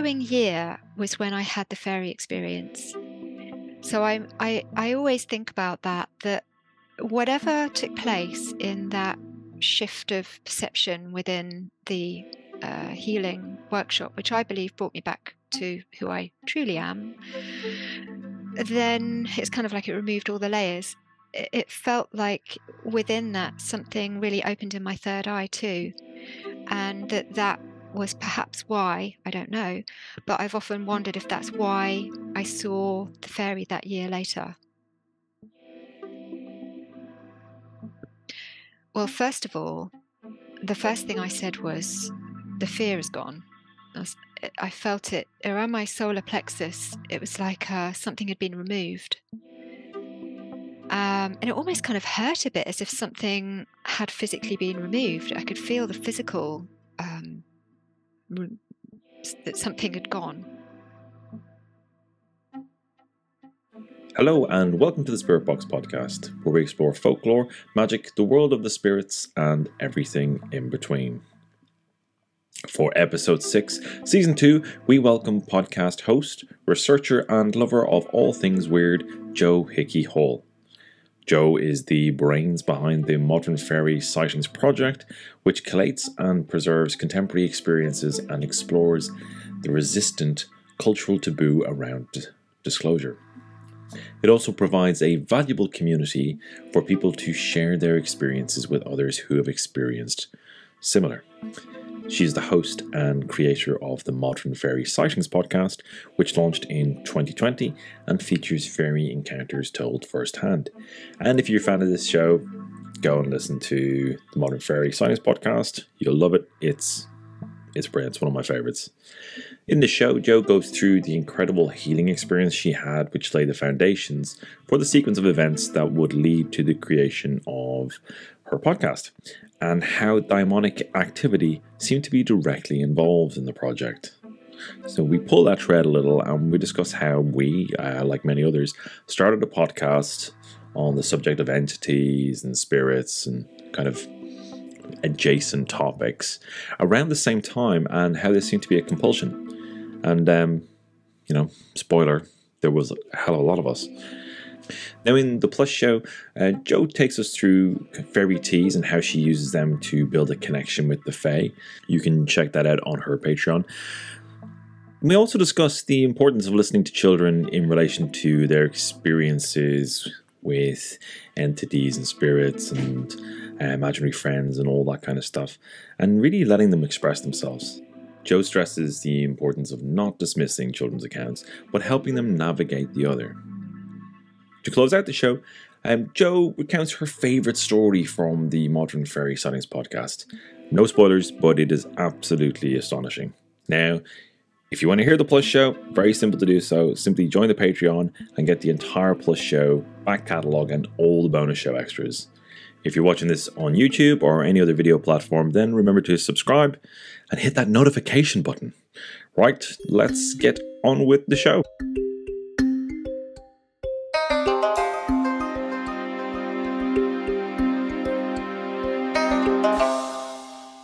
following year was when I had the fairy experience. So I always think about that whatever took place in that shift of perception within the healing workshop, which I believe brought me back to who I truly am, then it's kind of like it removed all the layers. It felt like within that something really opened in my third eye too, and that was perhaps why, I don't know, but I've often wondered if that's why I saw the fairy that year later. Well, first of all, the first thing I said was, the fear is gone. I felt it around my solar plexus. It was like something had been removed. And it almost kind of hurt a bit, as if something had physically been removed. I could feel the physical, that something had gone. Hello and welcome to the Spirit Box podcast, where we explore folklore, magic, the world of the spirits, and everything in between. For episode 6, season 2, we welcome podcast host, researcher, and lover of all things weird, Jo Hickey-Hall. Jo is the brains behind the Modern Fairy Sightings Project, which collates and preserves contemporary experiences and explores the resistant cultural taboo around disclosure. It also provides a valuable community for people to share their experiences with others who have experienced similar. She is the host and creator of the Modern Fairy Sightings Podcast, which launched in 2020 and features fairy encounters told firsthand. And if you're a fan of this show, go and listen to the Modern Fairy Sightings Podcast. You'll love it. It's brilliant. It's one of my favorites. In the show, Jo goes through the incredible healing experience she had, which laid the foundations for the sequence of events that would lead to the creation of her podcast, and how daimonic activity seemed to be directly involved in the project. So we pull that thread a little and we discuss how we, like many others, started a podcast on the subject of entities and spirits and kind of adjacent topics around the same time, and how there seemed to be a compulsion. And, spoiler, there was a hell of a lot of us. Now, in the Plus show, Jo takes us through fairy teas and how she uses them to build a connection with the Fae. You can check that out on her Patreon. We also discuss the importance of listening to children in relation to their experiences with entities and spirits and imaginary friends and all that kind of stuff, and really letting them express themselves. Jo stresses the importance of not dismissing children's accounts, but helping them navigate the other. To close out the show, Jo recounts her favourite story from the Modern Fairy Sightings podcast. No spoilers, but it is absolutely astonishing. Now, if you want to hear the Plus show, very simple to do so. Simply join the Patreon and get the entire Plus show, back catalogue, and all the bonus show extras. If you're watching this on YouTube or any other video platform, then remember to subscribe and hit that notification button. Right, let's get on with the show.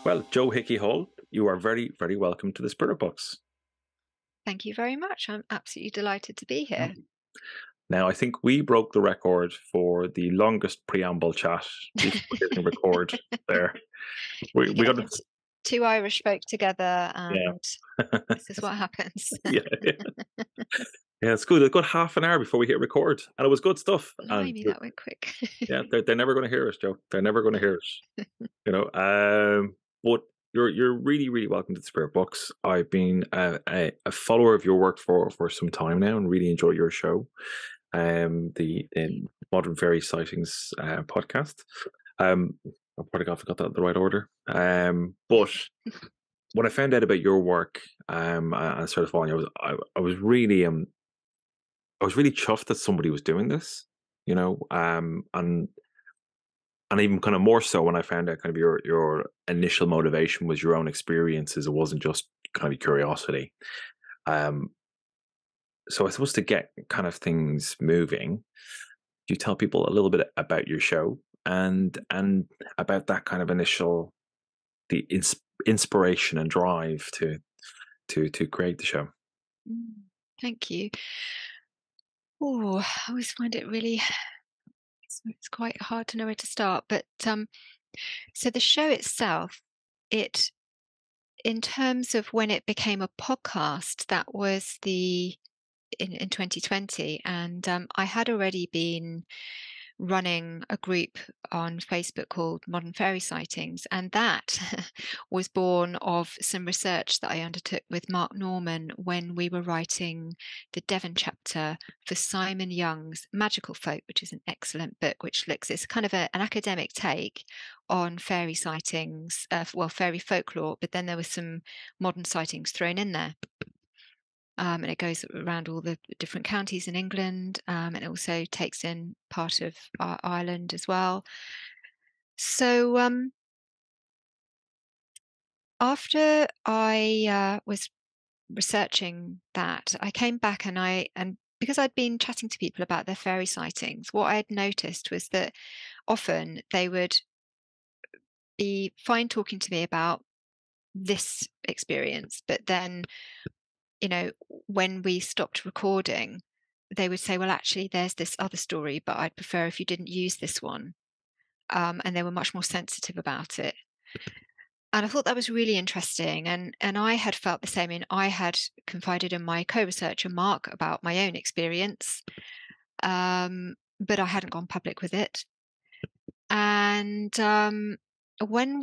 Well, Jo Hickey-Hall, you are very, very welcome to the Spirit Box. Thank you very much. I'm absolutely delighted to be here. Now, I think we broke the record for the longest preamble chat before hitting record there. We got it. Two Irish folk together, and this is what happens. Yeah, it's good. A good half an hour before we hit record, and it was good stuff. Blimey, that went quick. Yeah, they're never going to hear us, Jo. They're never going to hear us. But you're really, really welcome to the Spirit Box. I've been a follower of your work for some time now, and really enjoy your show. The Modern Fairy Sightings podcast. I probably forgot that in the right order. But when I found out about your work, and started following, I was really chuffed that somebody was doing this, and even kind of more so when I found out kind of your initial motivation was your own experiences. It wasn't just kind of curiosity. So I suppose to get kind of things moving, do you tell people a little bit about your show and about that kind of initial, the inspiration and drive to to create the show. Thank you. Oh, I always find it really, it's quite hard to know where to start. But so the show itself, in terms of when it became a podcast, that was in 2020, and I had already been running a group on Facebook called Modern Fairy Sightings, and that was born of some research that I undertook with Mark Norman when we were writing the Devon chapter for Simon Young's Magical Folk, which is an excellent book, which looks, it's kind of an academic take on fairy sightings, fairy folklore, but then there was some modern sightings thrown in there. And it goes around all the different counties in England, and it also takes in part of Ireland as well. So after I was researching that, I came back and because I'd been chatting to people about their fairy sightings, what I had noticed was that often they would be fine talking to me about this experience, but then, you know, when we stopped recording, they would say, well, actually, there's this other story, but I'd prefer if you didn't use this one. And they were much more sensitive about it. And I thought that was really interesting. And I had felt the same. And I had confided in my co-researcher, Mark, about my own experience, but I hadn't gone public with it. And when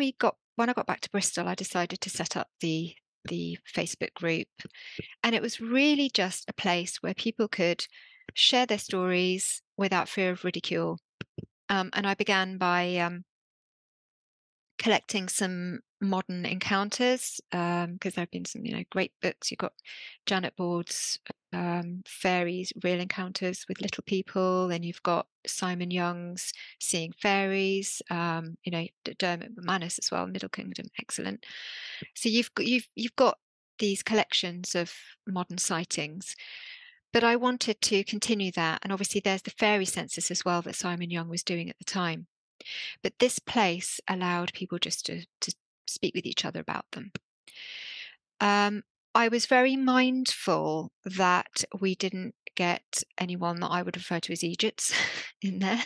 I got back to Bristol, I decided to set up the Facebook group. And it was really just a place where people could share their stories without fear of ridicule. And I began by collecting some modern encounters, because there have been some, great books. You've got Janet Board's Fairies, Real Encounters with Little People, and you've got Simon Young's Seeing Fairies, Dermot McManus as well, Middle Kingdom, excellent. So you've got these collections of modern sightings. But I wanted to continue that. And obviously there's the fairy census as well that Simon Young was doing at the time. But this place allowed people just to speak with each other about them. I was very mindful that we didn't get anyone that I would refer to as Egypts in there,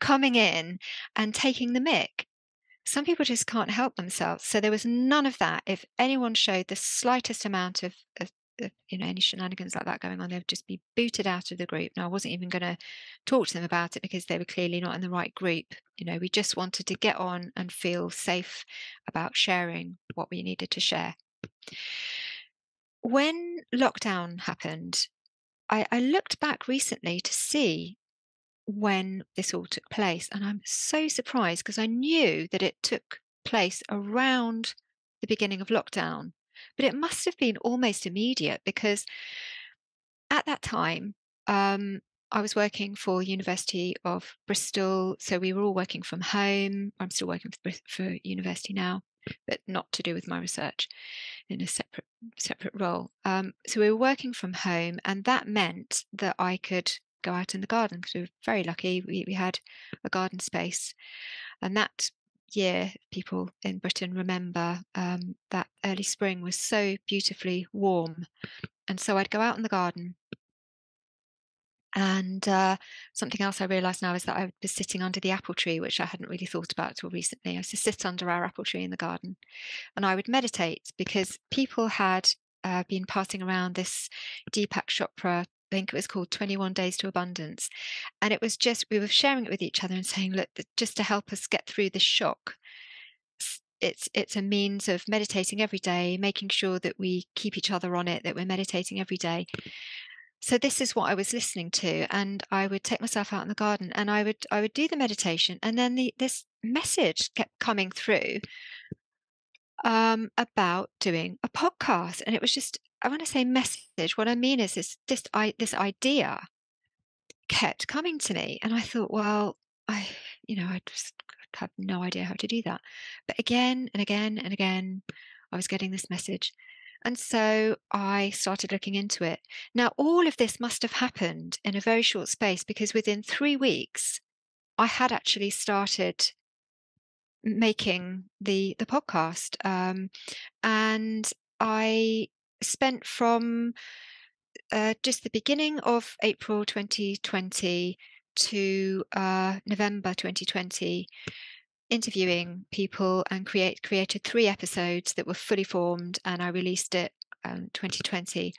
coming in and taking the mick. Some people just can't help themselves. So there was none of that. If anyone showed the slightest amount of any shenanigans like that going on, they would just be booted out of the group. Now, I wasn't even going to talk to them about it because they were clearly not in the right group. We just wanted to get on and feel safe about sharing what we needed to share. When lockdown happened, I looked back recently to see when this all took place, and I'm so surprised because I knew that it took place around the beginning of lockdown, but it must have been almost immediate because at that time I was working for University of Bristol, so we were all working from home. I'm still working for university now, but not to do with my research, in a separate role. So we were working from home, and that meant that I could go out in the garden because we were very lucky. We had a garden space, and that year, people in Britain remember that early spring was so beautifully warm, and so I'd go out in the garden. And something else I realised now is that I was sitting under the apple tree, which I hadn't really thought about till recently. I used to sit under our apple tree in the garden, and I would meditate because people had been passing around this Deepak Chopra, I think it was called 21 Days to Abundance. And it was just, we were sharing it with each other and saying, look, just to help us get through this shock, it's a means of meditating every day, making sure that we keep each other on it, that we're meditating every day. So this is what I was listening to, and I would take myself out in the garden and I would do the meditation, and then this message kept coming through about doing a podcast. And it was just, I want to say message, what I mean is this idea kept coming to me, and I thought, well, I just had no idea how to do that. But again and again and again, I was getting this message. And so I started looking into it. Now, all of this must have happened in a very short space because within 3 weeks, I had actually started making the podcast. And I spent from just the beginning of April 2020 to November 2020 interviewing people and created 3 episodes that were fully formed, and I released it 2020.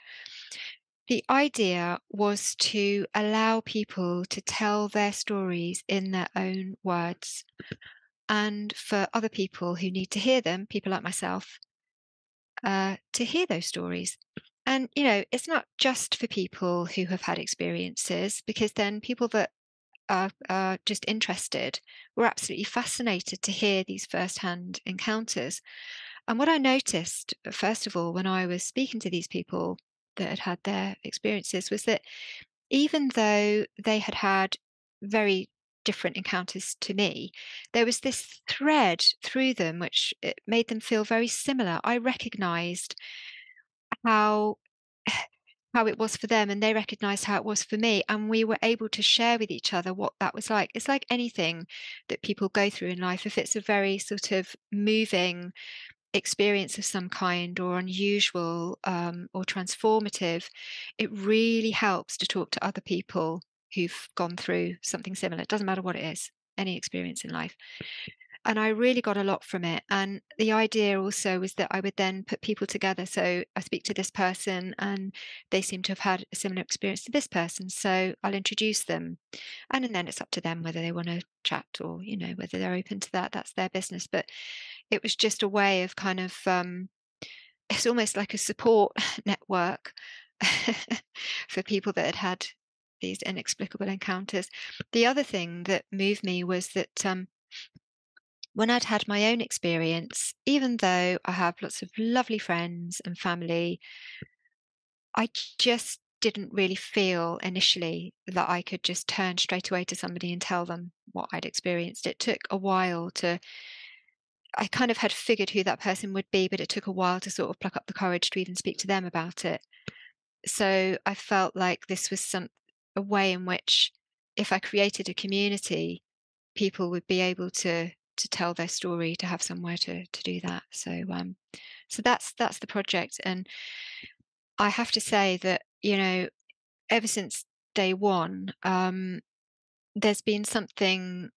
The idea was to allow people to tell their stories in their own words, and for other people who need to hear them, people like myself, to hear those stories. And, it's not just for people who have had experiences, because then people that are just interested were absolutely fascinated to hear these first-hand encounters. And what I noticed, first of all, when I was speaking to these people that had had their experiences, was that even though they had had very different encounters to me, there was this thread through them which it made them feel very similar. I recognized how how it was for them, and they recognized how it was for me, and we were able to share with each other what that was like. It's like anything that people go through in life. If it's a very sort of moving experience of some kind, or unusual, or transformative, it really helps to talk to other people who've gone through something similar. It doesn't matter what it is, any experience in life. And I really got a lot from it. And the idea also was that I would then put people together. So I speak to this person and they seem to have had a similar experience to this person. So I'll introduce them. And then it's up to them whether they want to chat, or, whether they're open to that. That's their business. But it was just a way of kind of, it's almost like a support network for people that had had these inexplicable encounters. The other thing that moved me was that when I'd had my own experience, even though I have lots of lovely friends and family, I just didn't really feel initially that I could just turn straight away to somebody and tell them what I'd experienced. It took a while I kind of had figured who that person would be, but it took a while to sort of pluck up the courage to even speak to them about it. So I felt like this was a way in which, if I created a community, people would be able to tell their story, to have somewhere to do that. So that's the project. And I have to say that, ever since day one, there's been something,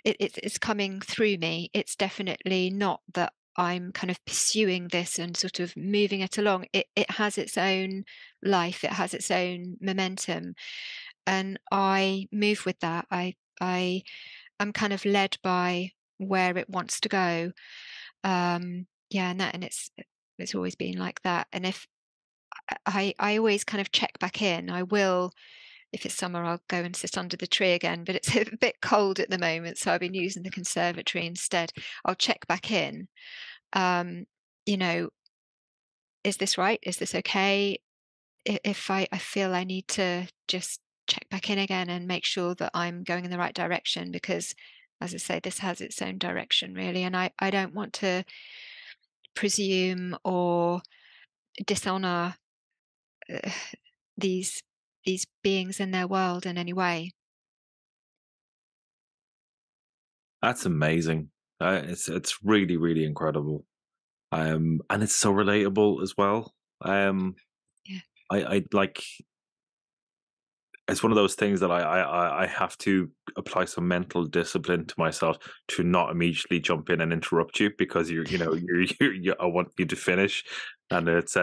it's coming through me. It's definitely not that I'm kind of pursuing this and sort of moving it along. It has its own life, it has its own momentum, and I move with that. I am kind of led by where it wants to go. Yeah, and it's always been like that. And if I always kind of check back in, I will. If it's summer, I'll go and sit under the tree again, but it's a bit cold at the moment, so I've been using the conservatory instead. I'll check back in. Um, you know, is this right? Is this okay? If I feel I need to just check back in again and make sure that I'm going in the right direction, because, as I say, this has its own direction, really, and I don't want to presume or dishonor uh, these beings in their world in any way. That's amazing. It's really, really incredible. And it's so relatable as well. Yeah. I like, it's one of those things that I have to apply some mental discipline to myself to not immediately jump in and interrupt you, because I want you to finish, and it's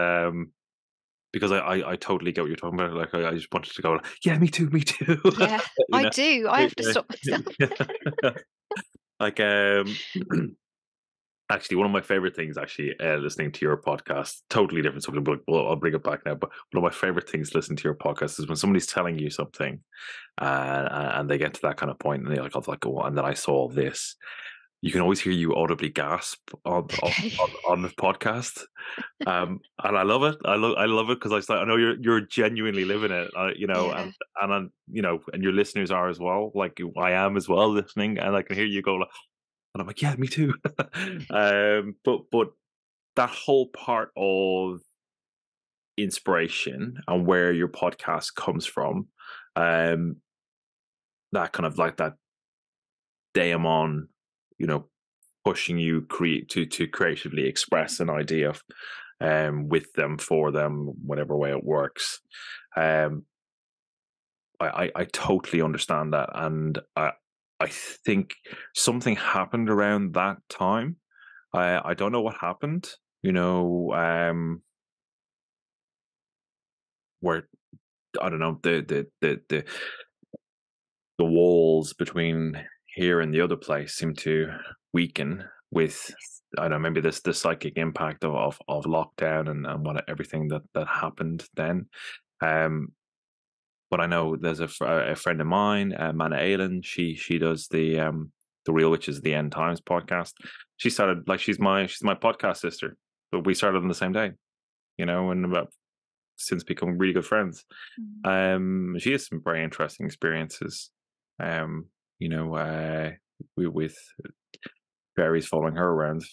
because I totally get what you're talking about. Like I just wanted to go, yeah, me too, me too. Yeah, you I know, do. I have to stop myself. like actually, one of my favorite things, actually, listening to your podcast, totally different subject, but I'll bring it back now. But one of my favorite things listening to your podcast is when somebody's telling you something, and they get to that kind of point, and they're like, "I was like, oh," and then I saw this. You can always hear you audibly gasp Okay. on the podcast, and I love it. I love it because I know you're genuinely living it, Yeah. and and your listeners are as well. Like I am as well listening, and I can hear you go, like, and I'm like, yeah, me too. But that whole part of inspiration and where your podcast comes from, um, that kind of like that daemon, you know, pushing you to creatively express an idea. with them, for them, whatever way it works. I totally understand that, and I think something happened around that time. I don't know what happened. Where I don't know, the walls between here and the other place seem to weaken with, I don't know, maybe this the psychic impact of lockdown and what everything that happened then. Um, but I know there's a friend of mine, Mana Aylin. She does the Real Witches of the End Times podcast. She started, like, she's my podcast sister, but we started on the same day, and about since become really good friends. She has some very interesting experiences. With fairies following her around.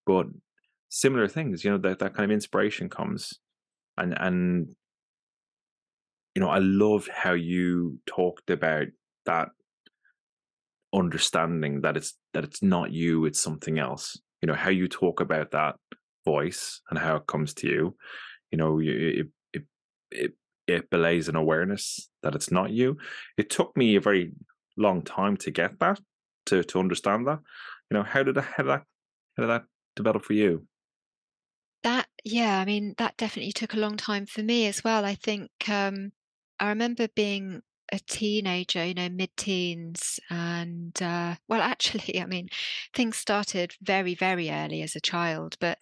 But similar things, that kind of inspiration comes, and I loved how you talked about that understanding that it's not you, it's something else. How you talk about that voice and how it comes to you. It it it belays an awareness that it's not you. It took me a very long time to get that, to understand that. How did that develop for you? Yeah, I mean, that definitely took a long time for me as well. I think I remember being a teenager, mid-teens, and well, actually, I mean, things started very, very early as a child, but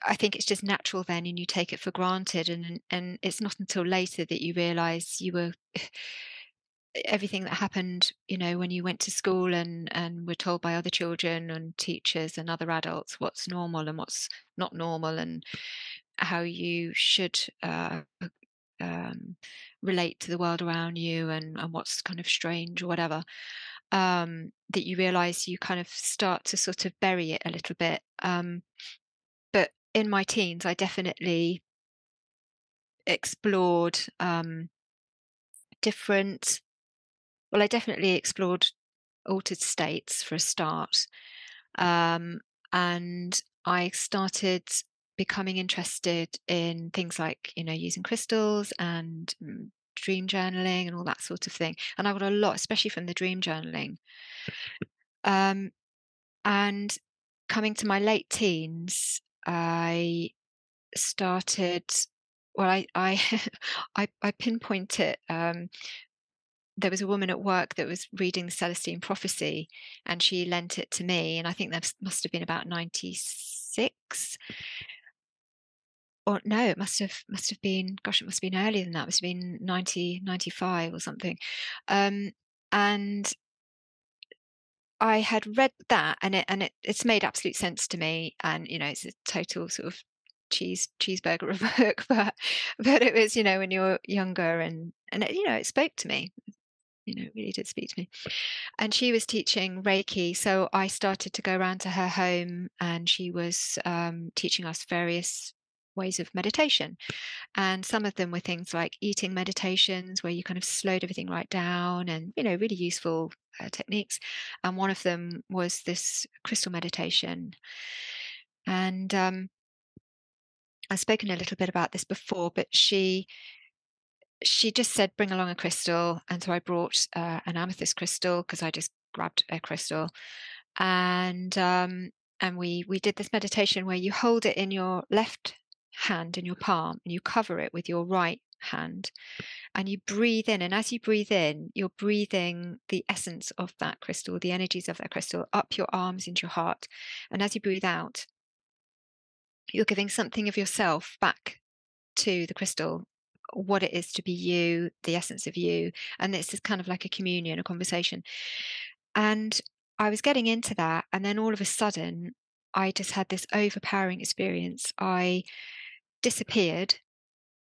I think it's just natural then, and you take it for granted, and it's not until later that you realise you were everything that happened, when you went to school and were told by other children and teachers and other adults what's normal and what's not normal, and how you should um, relate to the world around you, and what's kind of strange or whatever, that you realize you kind of start to sort of bury it a little bit. But in my teens, I definitely explored different well, I definitely explored altered states for a start. And I started becoming interested in things like, using crystals and dream journaling and all that sort of thing. And I got a lot, especially from the dream journaling. Um, and coming to my late teens, I started. Well, I I pinpoint it. There was a woman at work that was reading the Celestine Prophecy, and she lent it to me, and I think that must have been about 96. Or no, it must have been, gosh, it must have been earlier than that. It must have been 95 or something. And I had read that, and it's made absolute sense to me, and it's a total sort of cheeseburger of a book, but it was, when you're younger, and it spoke to me. It really did speak to me. And she was teaching Reiki, so I started to go around to her home, and she was teaching us various ways of meditation. And some of them were things like eating meditations, where you kind of slowed everything right down, and really useful techniques. And one of them was this crystal meditation. And I've spoken a little bit about this before, but she just said, bring along a crystal. And so I brought an amethyst crystal, because I just grabbed a crystal. And we did this meditation where you hold it in your left hand, in your palm, and you cover it with your right hand, and you breathe in. And as you breathe in, you're breathing the essence of that crystal, the energies of that crystal, up your arms into your heart. And as you breathe out, you're giving something of yourself back to the crystal, what it is to be you, the essence of you. And it's just kind of like a communion, a conversation. And I was getting into that, and then all of a sudden I just had this overpowering experience. I disappeared.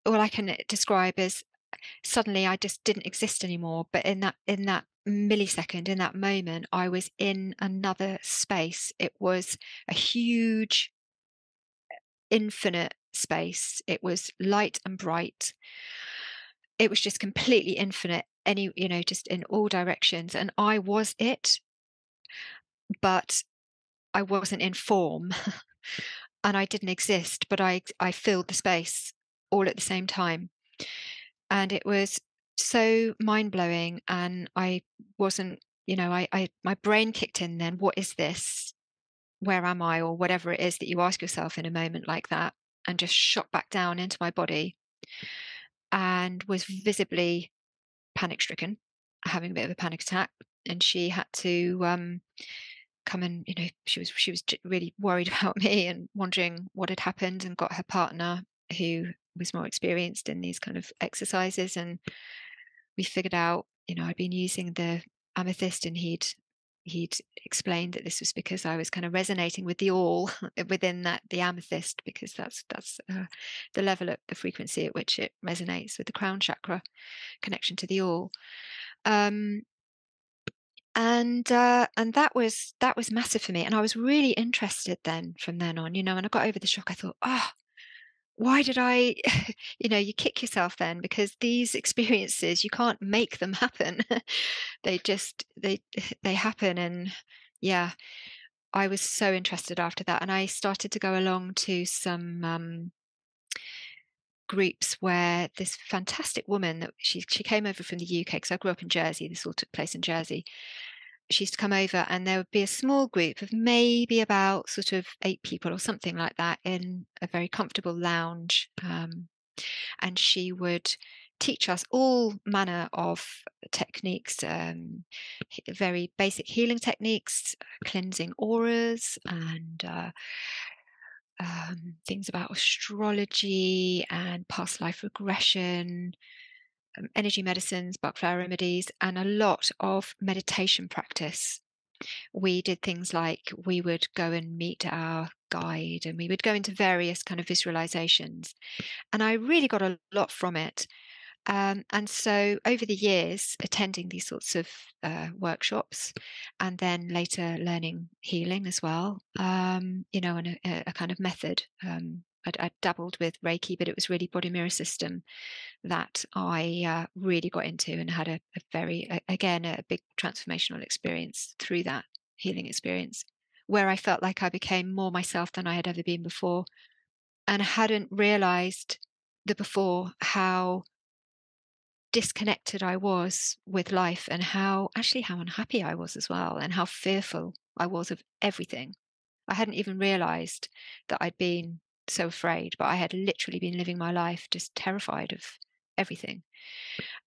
All I can describe as, suddenly I just didn't exist anymore. But in that millisecond, in that moment, I was in another space. It was a huge, infinite space. It was light and bright. It was just completely infinite, just in all directions. And I was it, but I wasn't in form. and I didn't exist, but I filled the space all at the same time. And it was so mind-blowing, and I wasn't, my brain kicked in then. What is this? Where am I? Or whatever it is that you ask yourself in a moment like that, and just shot back down into my body and was visibly panic-stricken, having a bit of a panic attack. And she had to come and, she was really worried about me and wondering what had happened, and got her partner, who was more experienced in these kind of exercises, and we figured out, I'd been using the amethyst, and he'd explained that this was because I was kind of resonating with the all within the amethyst, because that's the level at the frequency at which it resonates with the crown chakra connection to the all. And that was massive for me, and I was really interested then from then on, and I got over the shock. I thought, why did I, you kick yourself then, because these experiences, you can't make them happen. They just, they happen. And yeah, I was so interested after that. And I started to go along to some groups where this fantastic woman, that she came over from the UK, because I grew up in Jersey. This all took place in Jersey. She used to come over, and there would be a small group of maybe about sort of 8 people or something like that, in a very comfortable lounge. And she would teach us all manner of techniques, very basic healing techniques, cleansing auras, and things about astrology and past life regression, energy medicines, Bach flower remedies, and a lot of meditation practice. We did things like, we would go and meet our guide, and we would go into various kind of visualizations. And I really got a lot from it. And so over the years, attending these sorts of workshops, and then later learning healing as well, and a kind of method. I dabbled with Reiki, but it was really body mirror system that I really got into, and had a big transformational experience through that healing experience, where I felt like I became more myself than I had ever been before. And I hadn't realized before how disconnected I was with life, and how unhappy I was as well, and how fearful I was of everything. I hadn't even realized that I'd been so afraid, but I had literally been living my life just terrified of everything.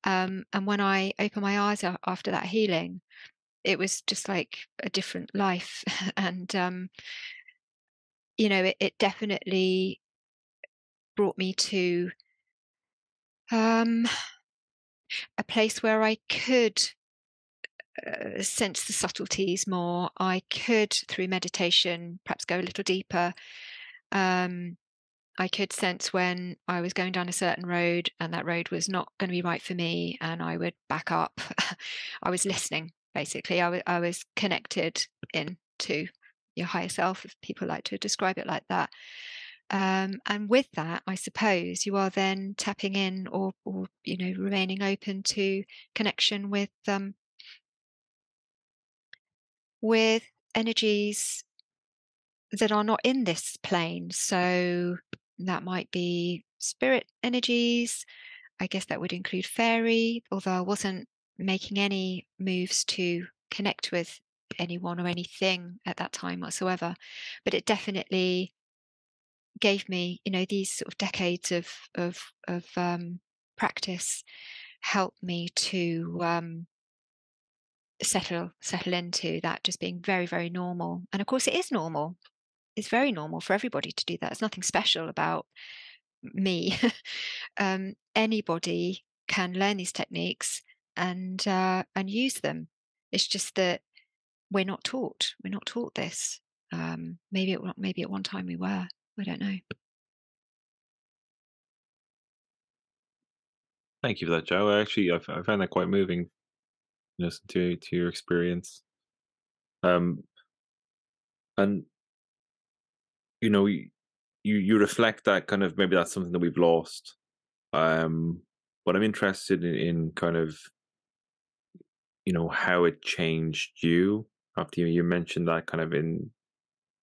And when I opened my eyes after that healing, it was just like a different life. And it definitely brought me to a place where I could sense the subtleties more. I could, through meditation, perhaps go a little deeper. I could sense when I was going down a certain road, and that road was not going to be right for me, and I would back up. I was listening, basically. I was connected into your higher self, if people like to describe it like that. And with that, I suppose you are then tapping in, or remaining open to connection with energies that are not in this plane. So that might be spirit energies. I guess that would include fairy, although I wasn't making any moves to connect with anyone or anything at that time whatsoever. But it definitely gave me, these sort of decades of practice helped me to settle into that just being very, very normal. And of course, it is normal. It's very normal for everybody to do that. There's nothing special about me. Anybody can learn these techniques and use them. It's just that we're not taught. We're not taught this. Maybe at one time we were. I don't know. Thank you for that, Jo. I found that quite moving, listen to your experience. And you reflect that kind of, maybe that's something that we've lost. But I'm interested in kind of, how it changed you after you mentioned that, kind of in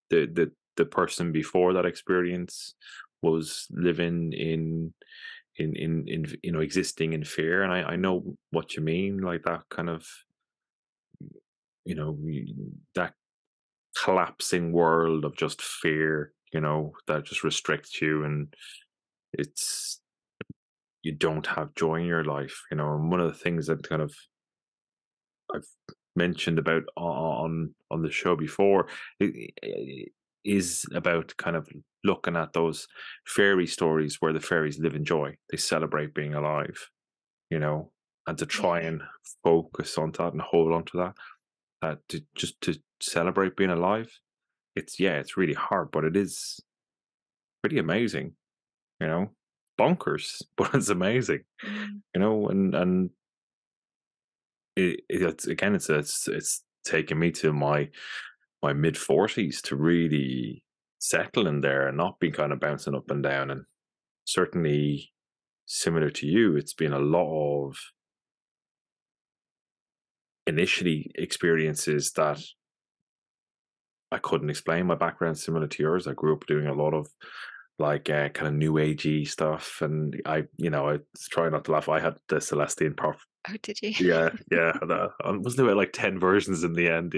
the the person before that experience was living in existing in fear. And I know what you mean, like that kind of, that collapsing world of just fear, that just restricts you, and it's you don't have joy in your life, and one of the things that kind of I've mentioned about on the show before is about kind of looking at those fairy stories where the fairies live in joy. They celebrate being alive, and to try Yeah. and focus on that and hold on to that, to celebrate being alive. It's really hard, but it is pretty amazing, bonkers, but it's amazing, Mm. and it's again, it's taken me to my mid-40s to really settle in there and not be kind of bouncing up and down. And certainly, similar to you, it's been a lot of initially experiences that I couldn't explain. My background's similar to yours. I grew up doing a lot of like kind of new agey stuff, and I try not to laugh. I had the Celestine Prof. Oh, did you? Yeah, yeah. I wasn't about like 10 versions in the end,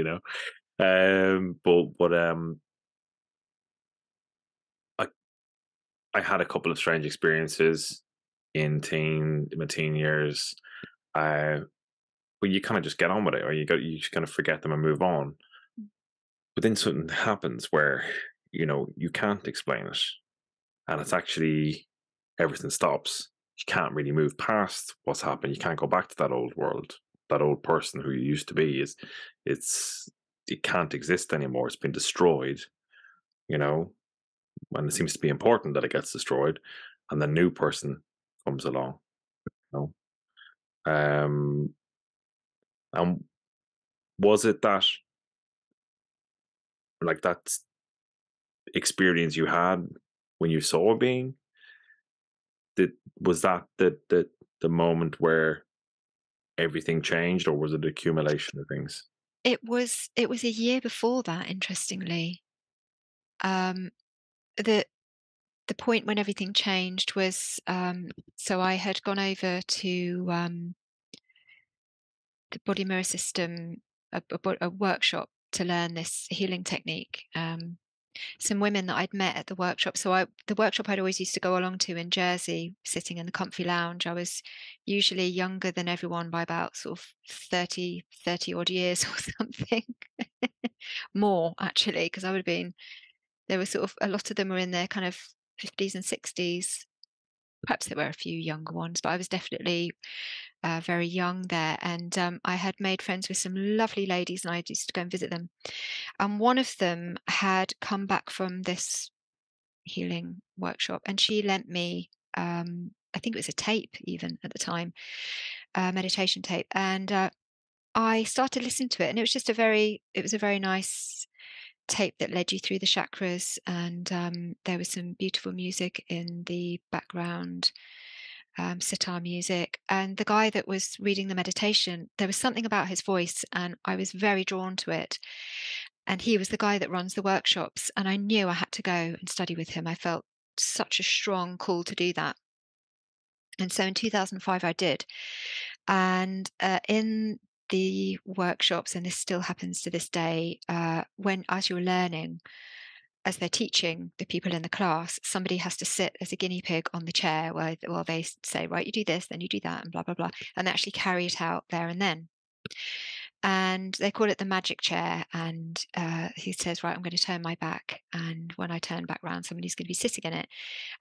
but I had a couple of strange experiences in my teen years. Uh, but you kind of just get on with it, or you just kind of forget them and move on. But then something happens where you can't explain it, and it's actually everything stops. You can't really move past what's happened. You can't go back to that old world, that old person who you used to be. It can't exist anymore. It's been destroyed, and it seems to be important that it gets destroyed, and the new person comes along. You and was it that, like, that experience you had when you saw a being? Was that the moment where everything changed, or was it accumulation of things? It was a year before that, interestingly. Um, the the point when everything changed was, so I had gone over to the body mirror system, a workshop to learn this healing technique. Some women that I'd met at the workshop. So the workshop I'd always used to go along to in Jersey, sitting in the comfy lounge. I was usually younger than everyone by about sort of 30 odd years or something. More actually, because I would have been, there were sort of, a lot of them were in their kind of 50s and 60s. Perhaps there were a few younger ones, but I was definitely very young there. And I had made friends with some lovely ladies, and I used to go and visit them. And one of them had come back from this healing workshop, and she lent me, I think it was a tape even at the time, a meditation tape. And I started listening to it, and it was a very nice tape that led you through the chakras, and there was some beautiful music in the background, sitar music. And the guy that was reading the meditation, there was something about his voice, and I was very drawn to it. And he was the guy that runs the workshops, and I knew I had to go and study with him. I felt such a strong call to do that. And so in 2005, I did. And in the workshops, and this still happens to this day, as you're learning, as they're teaching the people in the class, somebody has to sit as a guinea pig on the chair while they say, right, you do this, then you do that, and blah, blah, blah, and they actually carry it out there and then. And they call it the magic chair. And he says, right, I'm going to turn my back. And when I turn back round, somebody's going to be sitting in it.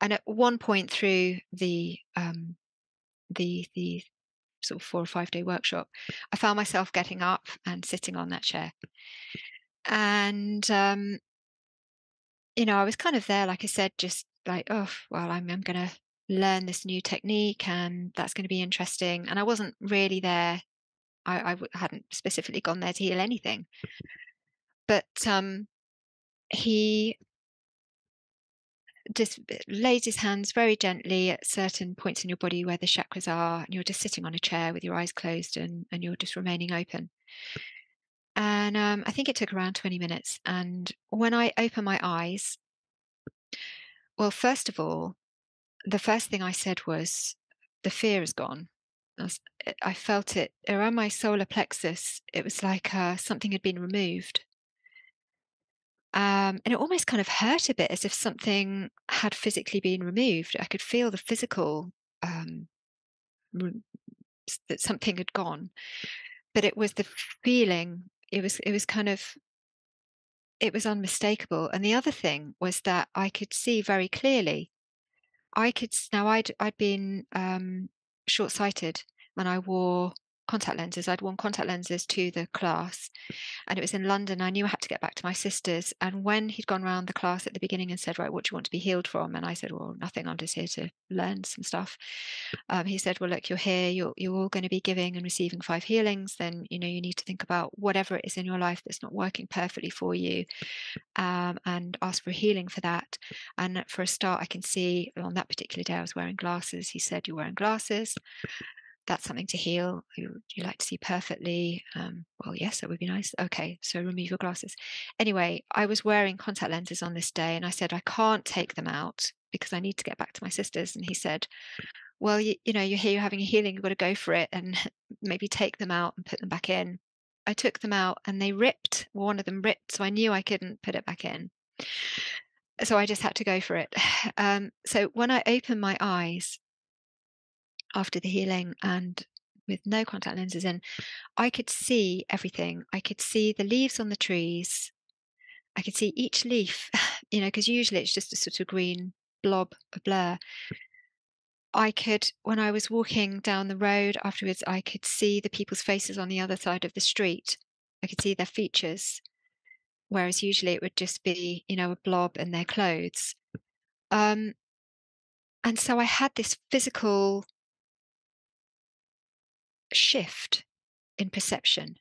And at one point through the sort of 4 or 5 day workshop, I found myself getting up and sitting on that chair. And I was kind of there, like I said, just like, oh, well, I'm going to learn this new technique, and that's going to be interesting. And I wasn't really there. I hadn't specifically gone there to heal anything. But he just lays his hands very gently at certain points in your body where the chakras are, and you're just sitting on a chair with your eyes closed, and you're just remaining open. And I think it took around 20 minutes. And when I opened my eyes, well, first of all, the first thing I said was, the fear is gone. I felt it around my solar plexus. It was like something had been removed. And it almost kind of hurt a bit, as if something had physically been removed. I could feel the physical, um, that something had gone, but it was the feeling. It was kind of, it was unmistakable. And the other thing was that I could see very clearly. Now I'd been short-sighted when I wore contact lenses. I'd worn contact lenses to the class, and it was in London. I knew I had to get back to my sister's. And when he'd gone around the class at the beginning and said, right, what do you want to be healed from? And I said, well, nothing, I'm just here to learn some stuff. He said, well, look, you're here, you're all going to be giving and receiving 5 healings. Then, you need to think about whatever it is in your life that's not working perfectly for you, and ask for healing for that. And for a start, I can see on that particular day I was wearing glasses. He said, you're wearing glasses. That's something to heal. You like to see perfectly? Well, yes, that would be nice. Okay, so remove your glasses. Anyway, I was wearing contact lenses on this day, and I said, I can't take them out because I need to get back to my sister's. And he said, well, you're here, you're having a healing, you've got to go for it, and maybe take them out and put them back in. I took them out and they ripped. One of them ripped, so I knew I couldn't put it back in. So I just had to go for it. So when I opened my eyes after the healing and with no contact lenses in, I could see everything. I could see the leaves on the trees. I could see each leaf, because usually it's just a sort of green blob, a blur. When I was walking down the road afterwards, I could see the people's faces on the other side of the street. I could see their features, whereas usually it would just be, a blob in their clothes. And so I had this physical shift in perception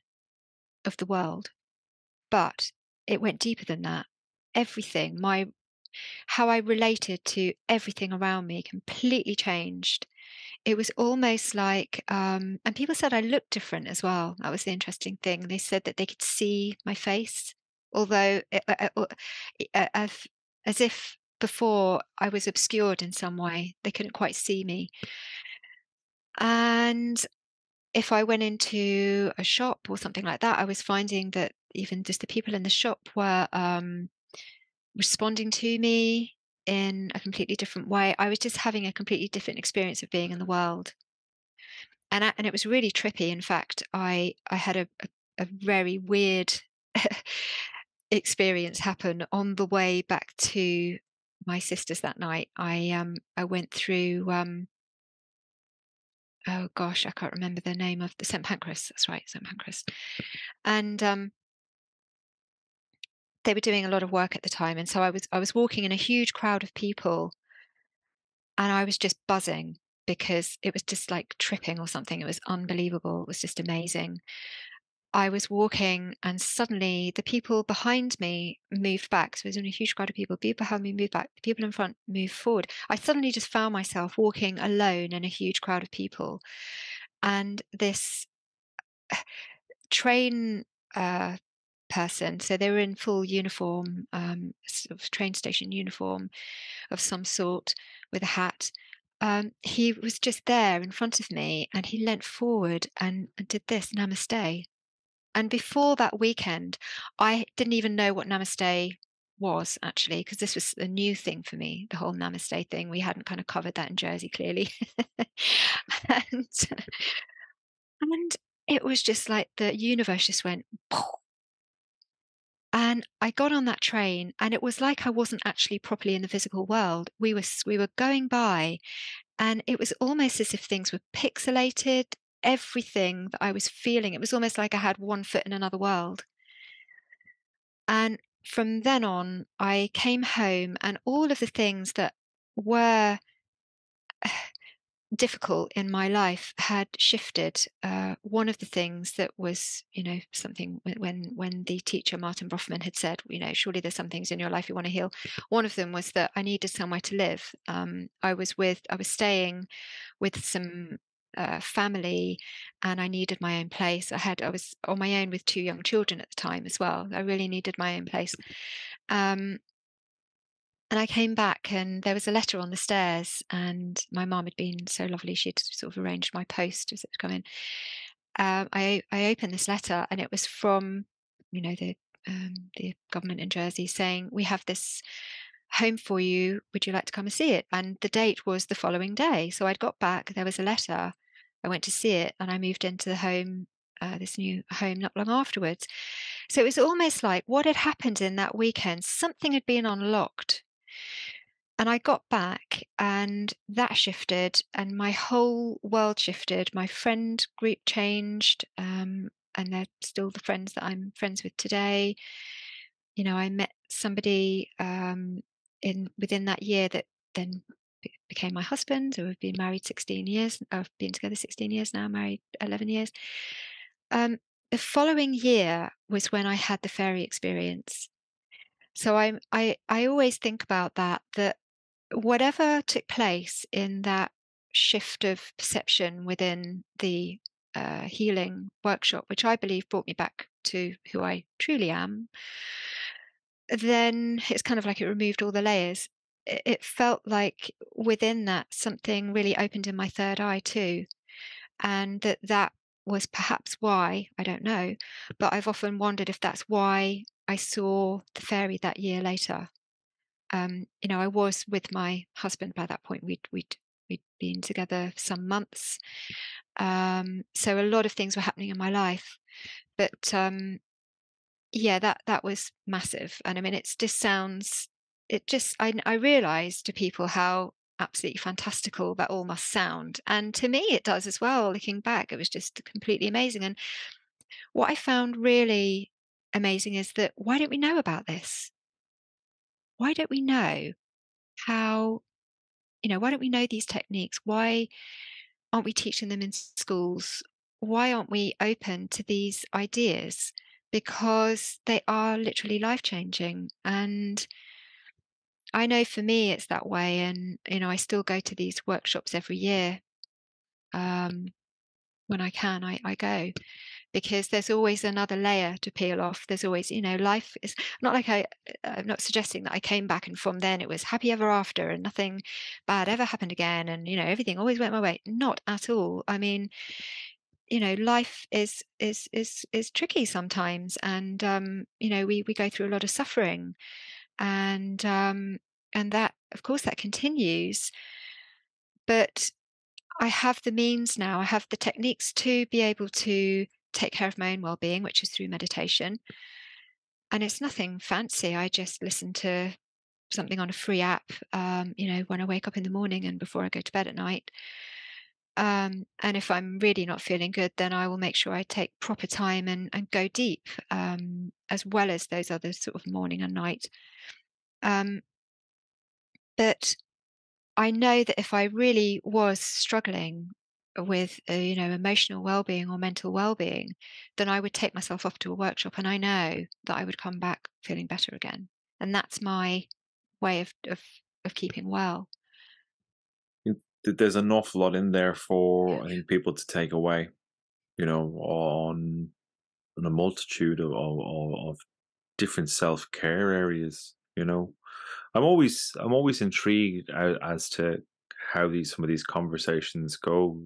of the world, but it went deeper than that. Everything, how I related to everything around me completely changed. It was almost like, and people said I looked different as well. That was the interesting thing. They said that they could see my face, although as if before I was obscured in some way. They couldn't quite see me. And if I went into a shop or something like that, I was finding that even just the people in the shop were responding to me in a completely different way. I was just having a completely different experience of being in the world. And it was really trippy. In fact, I had a very weird experience happen on the way back to my sister's that night. I went through oh gosh, I can't remember the name of the St. Pancras. That's right, St. Pancras. And they were doing a lot of work at the time, and so I was walking in a huge crowd of people, and I was just buzzing because it was just like tripping or something. It was unbelievable. It was just amazing. I was walking and suddenly the people behind me moved back. So there was only a huge crowd of people. People behind me moved back. The people in front moved forward. I suddenly just found myself walking alone in a huge crowd of people. And this train person, so they were in full uniform, sort of train station uniform of some sort with a hat. He was just there in front of me and he leant forward and did this, namaste. And before that weekend, I didn't even know what namaste was actually, because this was a new thing for me, the whole namaste thing. We hadn't kind of covered that in Jersey, clearly. and, and it was just like the universe just went, poof. And I got on that train and it was like I wasn't actually properly in the physical world. We were going by and it was almost as if things were pixelated. Everything that I was feeling, it was almost like I had one foot in another world. And from then on, I came home and all of the things that were difficult in my life had shifted. One of the things that was, something when the teacher Martin Brofman had said, surely there's some things in your life you want to heal. One of them was that I needed somewhere to live. I was staying with some family, and I needed my own place. I was on my own with 2 young children at the time as well. I really needed my own place. And I came back and there was a letter on the stairs, and my mum had been so lovely. She'd sort of arranged my post as it would come in. I opened this letter, and it was from, the government in Jersey saying, "We have this home for you. Would you like to come and see it?" And the date was the following day. So I'd got back, there was a letter. I went to see it, and I moved into the home, this new home, not long afterwards. So it was almost like what had happened in that weekend, something had been unlocked. And I got back, and that shifted, and my whole world shifted. My friend group changed, and they're still the friends that I'm friends with today. I met somebody within that year that then became my husband. So we've been married 16 years. I've been together 16 years now, married 11 years. The following year was when I had the fairy experience. So I always think about that whatever took place in that shift of perception within the healing workshop, which I believe brought me back to who I truly am, then it's kind of like it removed all the layers. It felt like within that something really opened in my third eye too, and that was perhaps why, I don't know, but I've often wondered if that's why I saw the fairy that year later. I was with my husband by that point. We'd been together some months, so a lot of things were happening in my life. But yeah, that was massive. And I mean, it just sounds. It just I realise to people how absolutely fantastical that all must sound, and to me it does as well. Looking back, it was just completely amazing. And what I found really amazing is that why don't we know about this? Why don't we know how why don't we know these techniques? Why aren't we teaching them in schools? Why aren't we open to these ideas? Because they are literally life changing. And I know for me it's that way. And, I still go to these workshops every year. When I can, I go, because there's always another layer to peel off. There's always, life is not like I'm not suggesting that I came back and from then it was happy ever after and nothing bad ever happened again and, everything always went my way. Not at all. I mean, life is tricky sometimes, and we go through a lot of suffering, and that, of course, that continues. But I have the means now, I have the techniques to be able to take care of my own well-being, which is through meditation. And it's nothing fancy. I just listen to something on a free app, when I wake up in the morning and before I go to bed at night. And if I'm really not feeling good, then I will make sure I take proper time and go deep, as well as those other sort of morning and night. But I know that if I really was struggling with, emotional well-being or mental well-being, then I would take myself off to a workshop, and I know that I would come back feeling better again. And that's my way of keeping well. There's an awful lot in there for, I Yeah. think, people to take away, on a multitude of different self-care areas. I'm always intrigued as to how some of these conversations go,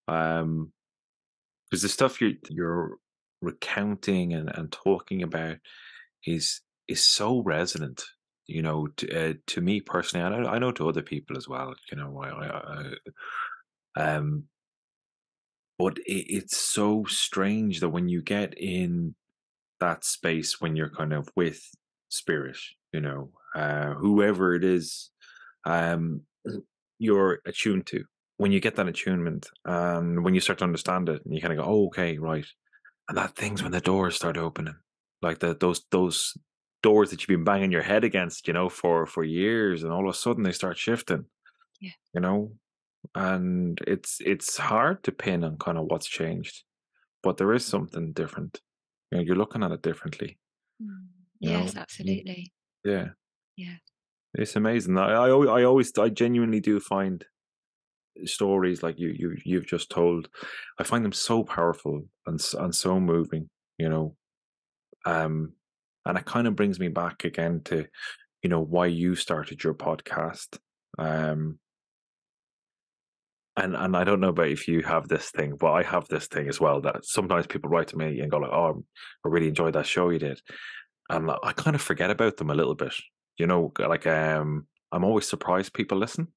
because the stuff you're recounting and talking about is so resonant, to me personally, and I know to other people as well, um but it's so strange that when you get in that space, when you're kind of with spirit, whoever it is, um, you're attuned to. When you get that attunement, and when you start to understand it, and you kind of go, "Oh, okay, right," and that thing's when the doors start opening, like those doors that you've been banging your head against, for years, and all of a sudden they start shifting, Yeah. you know, and it's hard to pin on kind of what's changed, but there is something different. You're looking at it differently. You Yes, know, Mm. absolutely. Yeah, Yeah. it's amazing. I genuinely do find stories like you've just told, I find them so powerful and so moving. You know, and it kind of brings me back again to why you started your podcast. And I don't know about if you have this thing, but I have this thing as well that sometimes people write to me and go like, "Oh, I really enjoyed that show you did," and I kind of forget about them a little bit. Like I'm always surprised people listen.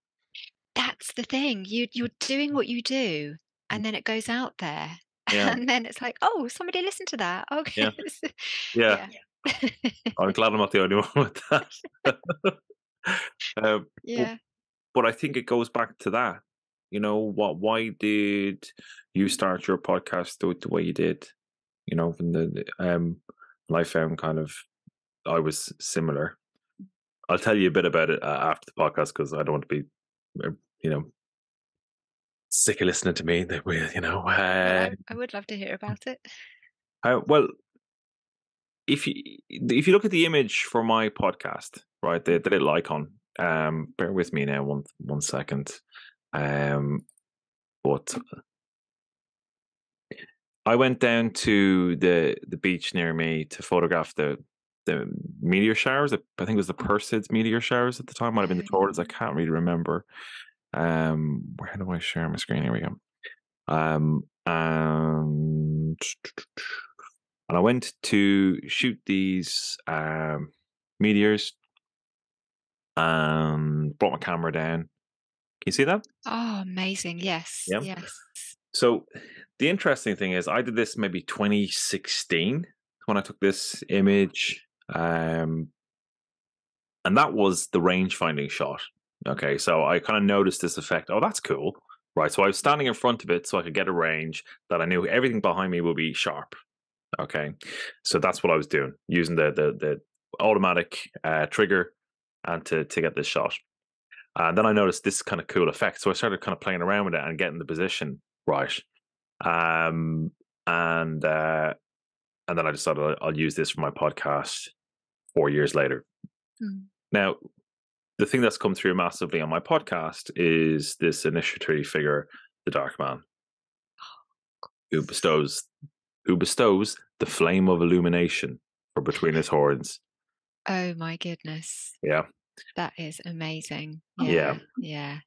That's the thing. You're doing what you do, and then it goes out there, Yeah, and then it's like, "Oh, somebody listened to that." yeah, Okay. yeah. Yeah. I'm glad I'm not the only one with that. uh, but Yeah. but I think it goes back to that. Why did you start your podcast the way you did? From and I found kind of I was similar. I'll tell you a bit about it after the podcast because I don't want to be, uh, you know, sick of listening to me. That we, Well, I would love to hear about it. well, if you look at the image for my podcast, right, the little icon. Bear with me now, one second. But I went down to the beach near me to photograph the meteor showers. I think it was the Perseids meteor showers at the time. Might have been the Taurids. I can't really remember. Where do I share my screen? Here we go. And I went to shoot these meteors and brought my camera down. Can you see that? Oh, amazing. Yes. Yeah. Yes. So the interesting thing is I did this maybe 2016 when I took this image. And that was the range finding shot. Okay, so I kind of noticed this effect. Oh, that's cool. Right. So I was standing in front of it so I could get a range that I knew everything behind me would be sharp. Okay. So that's what I was doing, using the automatic trigger and to get this shot. And then I noticed this kind of cool effect. So I started kind of playing around with it and getting the position right. Um and and then I decided I'll use this for my podcast 4 years later. Mm. Now, the thing that's come through massively on my podcast is this initiatory figure, the Dark Man, who bestows the flame of illumination from between his horns. Oh my goodness. Yeah, That is amazing. yeah. Yeah. Yeah.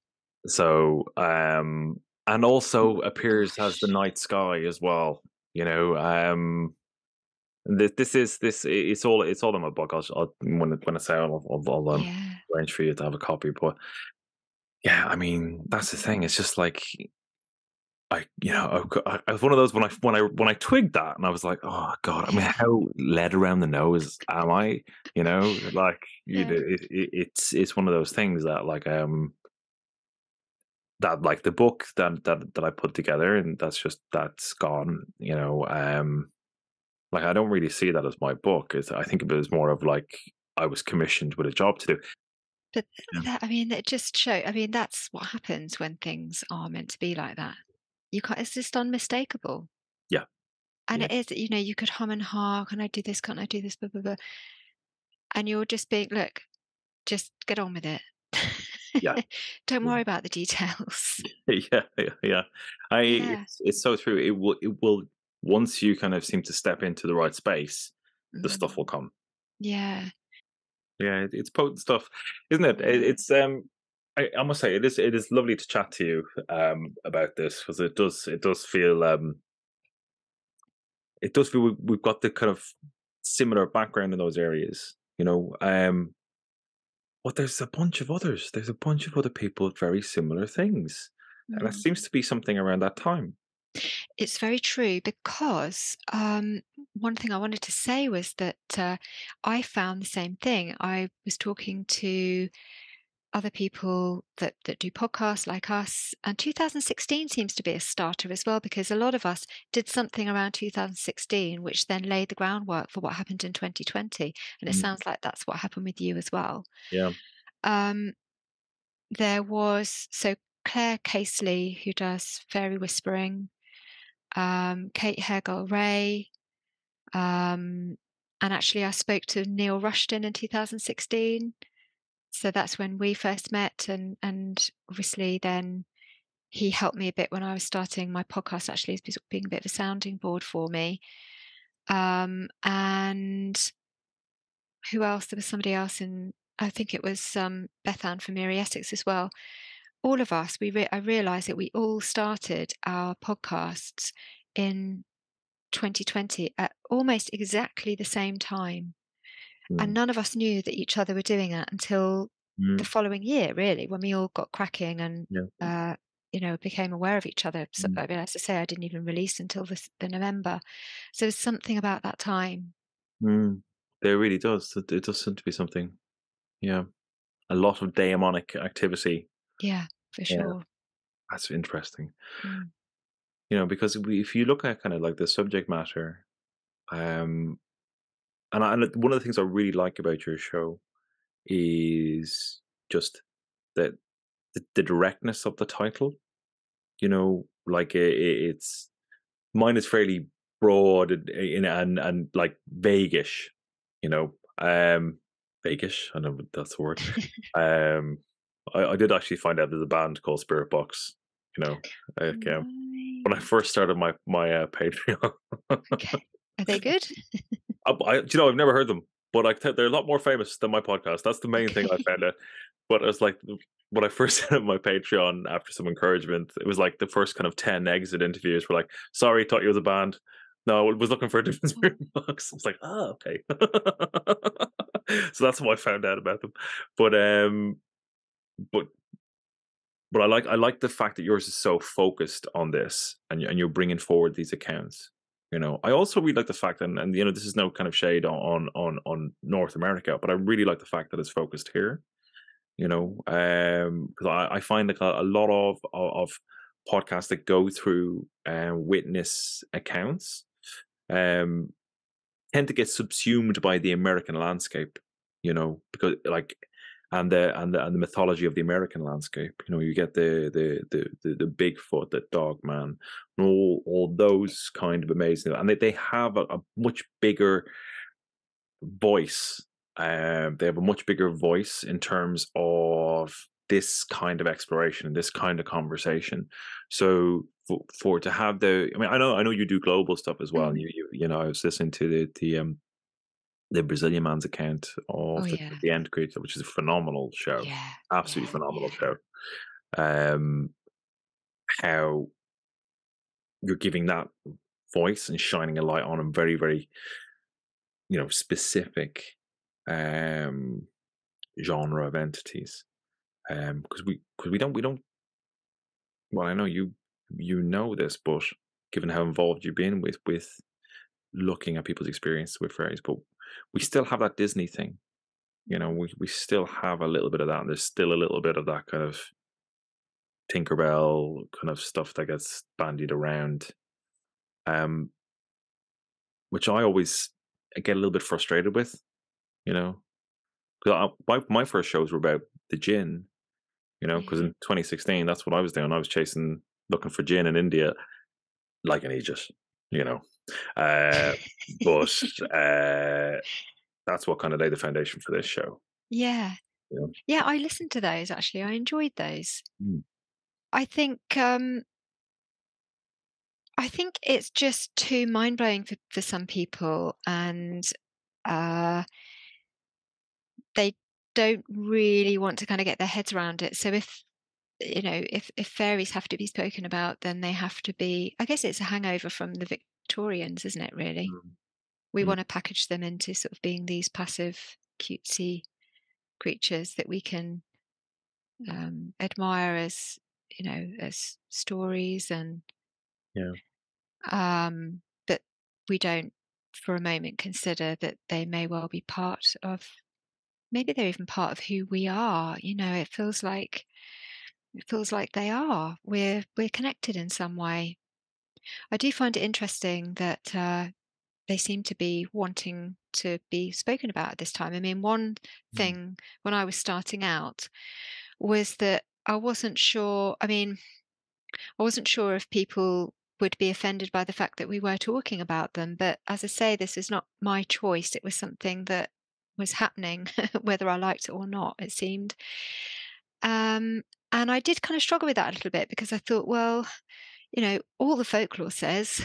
So, and also appears as the Gosh. night sky as well. You know, this. It's all in my book. When I say I'll Yeah. arrange for you to have a copy. But yeah, I mean that's the thing. It's just like I was one of those when I twigged that, and I was like, oh god, I mean, Yeah. how led around the nose am I? Like Yeah. it's one of those things that that like the book that I put together, and that's gone. Like I don't really see that as my book. I think of it as more of like I was commissioned with a job to do. But Yeah, that, I mean, it just show. I mean, that's what happens when things are meant to be like that. You can't. It's just unmistakable. yeah, And yeah, it is. You could hum and ha. Can I do this? Can't I do this? Blah blah blah. And you're just being, look. Just get on with it. yeah. Don't worry about the details. Yeah, yeah, yeah. Yeah. It's so true. It will once you kind of seem to step into the right space, the stuff will Mm. come. Yeah. Yeah, it's potent stuff, isn't it? Yeah. I must say it is lovely to chat to you about this because it does feel we've got the kind of similar background in those areas, but there's a bunch of others. There's a bunch of other people with very similar things, and it Mm. seems to be something around that time. It's very true because one thing I wanted to say was that I found the same thing. I was talking to other people that do podcasts like us, and 2016 seems to be a starter as well because a lot of us did something around 2016, which then laid the groundwork for what happened in 2020. And it Mm, sounds like that's what happened with you as well. yeah. Um, there was Claire Casely, who does fairy whispering, Kate Hegel Ray, and actually I spoke to Neil Rushton in 2016. So that's when we first met, and obviously then he helped me a bit when I was starting my podcast, actually, as being a bit of a sounding board for me. And who else? There was somebody else I think it was Beth Ann from Mary Essex as well. All of us, I realised that we all started our podcasts in 2020 at almost exactly the same time. And none of us knew that each other were doing that until the following year, really, when we all got cracking and, became aware of each other. So, I mean, as I say, I didn't even release until the November. So there's something about that time. There really does. It does seem to be something. Yeah. A lot of daimonic activity. Yeah, for sure. That's interesting. Because if you look at kind of like the subject matter, and one of the things I really like about your show is just that the directness of the title. Like it's mine is fairly broad and like vaguish. Vaguish. I don't know if that's the word. I did actually find out there's a band called Spirit Box. When I first started my Patreon. Okay. Are they good? I've never heard them, but they're a lot more famous than my podcast. That's the main thing I found out. But it's like when I first set up my Patreon after some encouragement, it was like the first kind of 10 exit interviews were like, "Sorry, thought you was a band. No, I was looking for a different Spirit Box." I was like, "Oh, okay." So that's how I found out about them. But but I like the fact that yours is so focused on this, and you're bringing forward these accounts. I also really like the fact, and this is no kind of shade on North America, but I really like the fact that it's focused here. Because I find like a lot of podcasts that go through witness accounts tend to get subsumed by the American landscape. Because like and the mythology of the American landscape. You get the Bigfoot, the Dog Man, and all those kind of amazing, and they have a much bigger voice. They have a much bigger voice in terms of this kind of exploration and this kind of conversation. So for to have I know you do global stuff as well, and I was listening to the Brazilian man's account of the End Creature, which is a phenomenal show. Absolutely phenomenal show. How you're giving that voice and shining a light on a very, very, specific genre of entities. Because we don't. Well, I know you know this, but given how involved you've been with looking at people's experience with fairies, but we still have that Disney thing. We still have a little bit of that, and there's still a little bit of that kind of Tinkerbell kind of stuff that gets bandied around, which I always get a little bit frustrated with, because my first shows were about the jinn, because in 2016, that's what I was doing. I was looking for jinn in India, like an Aegis, but that's what kind of laid the foundation for this show. Yeah. I listened to those, actually. I enjoyed those. I think it's just too mind-blowing for some people, and they don't really want to kind of get their heads around it. So if fairies have to be spoken about, then they have to be, I guess it's a hangover from the Victorians, isn't it, really? We want to package them into sort of being these passive, cutesy creatures that we can admire as, as stories, and but we don't for a moment consider that they may well be maybe they're even part of who we are. It feels like they are. We're connected in some way. I do find it interesting that they seem to be wanting to be spoken about at this time. I mean, one thing when I was starting out was that I wasn't sure. I mean, I wasn't sure if people would be offended by the fact that we were talking about them. But as I say, this is not my choice. It was something that was happening, whether I liked it or not, it seemed. And I did kind of struggle with that a little bit, because I thought, well, all the folklore says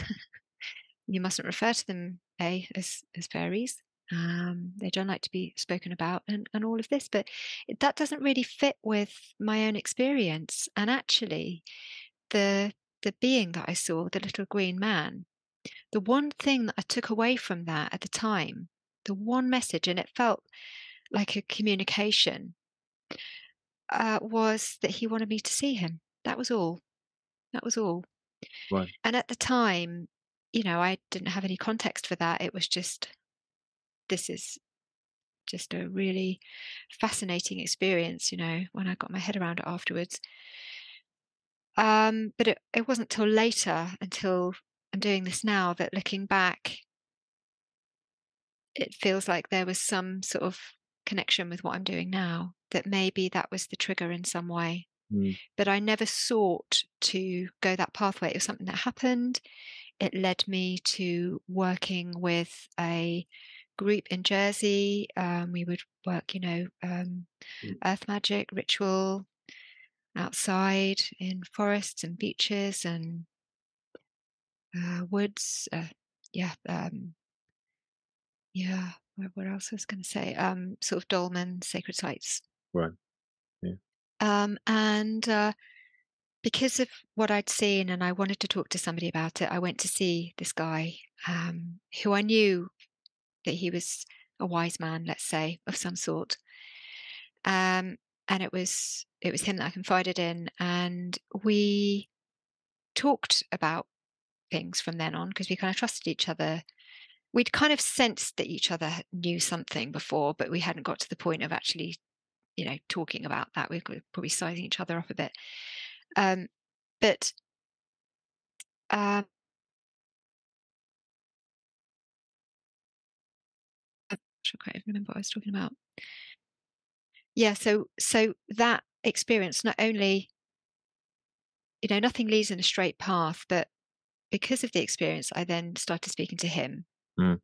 you mustn't refer to them as fairies. They don't like to be spoken about, and all of this, but that doesn't really fit with my own experience. And actually, the being that I saw, the little green man, the one thing that I took away from that at the time, the one message, and it felt like a communication, was that he wanted me to see him. That was all. That was all. Right. And at the time, I didn't have any context for that. It was just, this is just a really fascinating experience, when I got my head around it afterwards. But it wasn't till later, until I'm doing this now, that looking back, it feels like there was some sort of connection with what I'm doing now, that maybe that was the trigger in some way. But I never sought to go that pathway. It was something that happened. It led me to working with a group in Jersey. We would work, earth magic, ritual, outside in forests and beaches and woods. What else was I going to say? Sort of dolmen, sacred sites. Right. Yeah. And because of what I'd seen, and I wanted to talk to somebody about it, I went to see this guy, who I knew that he was a wise man, let's say, of some sort. And it was him that I confided in, and we talked about things from then on, because we kind of trusted each other. We'd kind of sensed that each other knew something before, but we hadn't got to the point of actually, talking about that. We were probably sizing each other up a bit. But I can't remember what I was talking about. Yeah, so that experience, not only, nothing leads in a straight path, but because of the experience, I then started speaking to him. And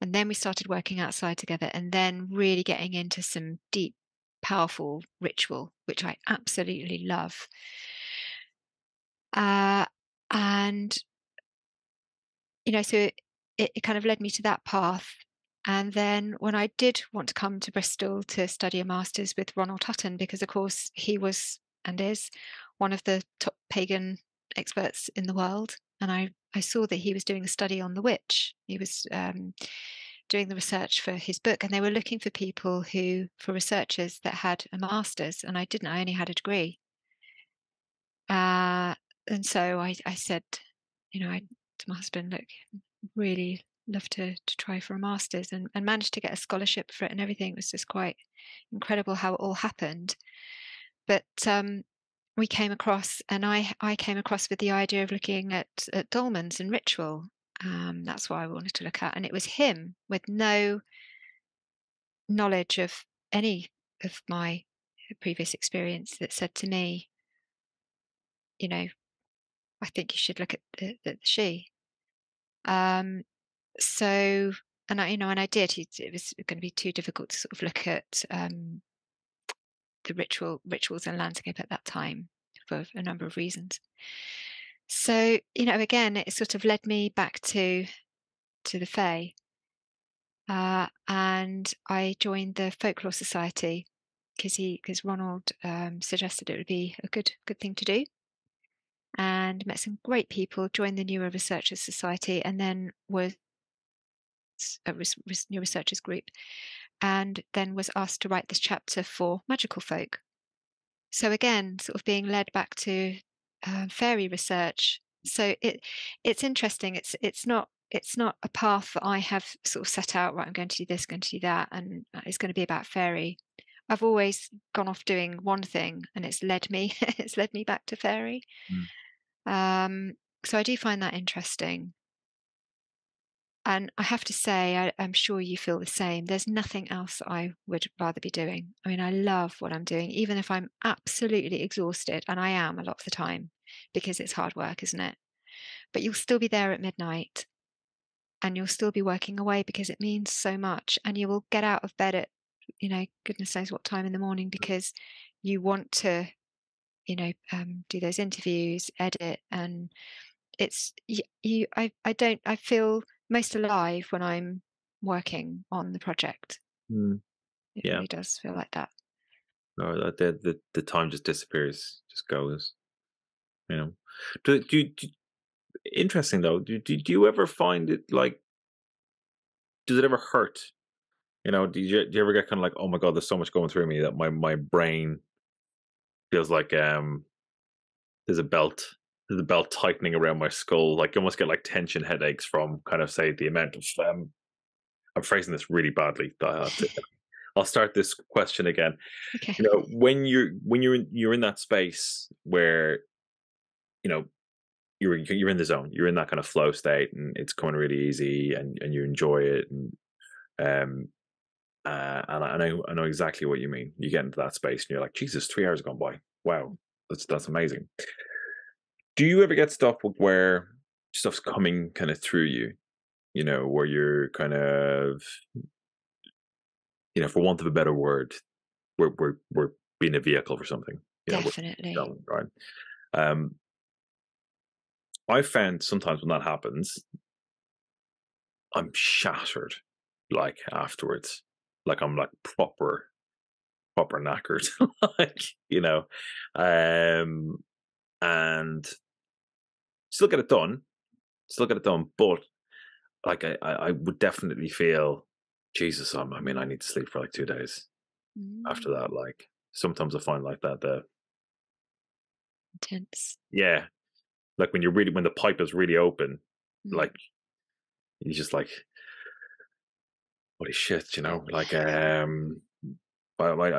then we started working outside together, and then really getting into some deep, powerful ritual, which I absolutely love. And, so it kind of led me to that path. And then when I did want to come to Bristol to study a master's with Ronald Hutton, because of course he was and is one of the top pagan experts in the world, and I saw that he was doing a study on the witch. He was doing the research for his book, and they were looking for for researchers that had a master's, and I didn't. I only had a degree. And so I said, to my husband, look, really love to try for a master's, and managed to get a scholarship for it and everything. It was just quite incredible how it all happened. But we came across, and I came across with the idea of looking at dolmens and ritual. That's what I wanted to look at. And it was him, with no knowledge of any of my previous experience, that said to me, I think you should look at the she. So, and I did. It was going to be too difficult to sort of look at the rituals and landscape at that time, for a number of reasons. So, again, it sort of led me back to the Fae, and I joined the Folklore Society because Ronald suggested it would be a good thing to do, and met some great people. Joined the Neuro Researchers Society, and then was a New Researchers Group, and then was asked to write this chapter for magical folk. So again, sort of being led back to fairy research. So it's interesting. It's not a path that I have sort of set out. Right, I'm going to do this, going to do that, and it's going to be about fairy. I've always gone off doing one thing, and it's led me back to fairy. So I do find that interesting. And I have to say, I'm sure you feel the same. There's nothing else I would rather be doing. I mean, I love what I'm doing, even if I'm absolutely exhausted, and I am a lot of the time, because it's hard work, isn't it? But you'll still be there at midnight, and you'll still be working away, because it means so much. And you will get out of bed at, goodness knows what time in the morning, because you want to, do those interviews, edit, and it's I feel most alive when I'm working on the project. It Yeah. really does feel like that. Or the time just disappears, just goes. You know. Interesting though. Do you ever find it like? Does it ever hurt? Do you ever get kind of like, oh my god, there's so much going through me that my brain feels like there's a belt there's a belt tightening around my skull. Like you almost get like tension headaches from kind of say the amount of. I'm phrasing this really badly. I'll start this question again. Okay. When you're in that space where you know you're in the zone, you're in that kind of flow state, and it's going really easy, and you enjoy it, and I know exactly what you mean. You get into that space, and you're like, Jesus, 3 hours gone by. Wow, that's amazing. Do you ever get stuff where stuff's coming kind of through you? Where you're kind of, for want of a better word, we're being a vehicle for something. Definitely. Right. I found sometimes when that happens, I'm shattered, like afterwards, like I'm like proper knackered, like and still get it done, but like I would definitely feel, Jesus, I need to sleep for like 2 days after that. Like sometimes I find like that Intense. yeah, like when the pipe is really open, like you just like, holy shit, like I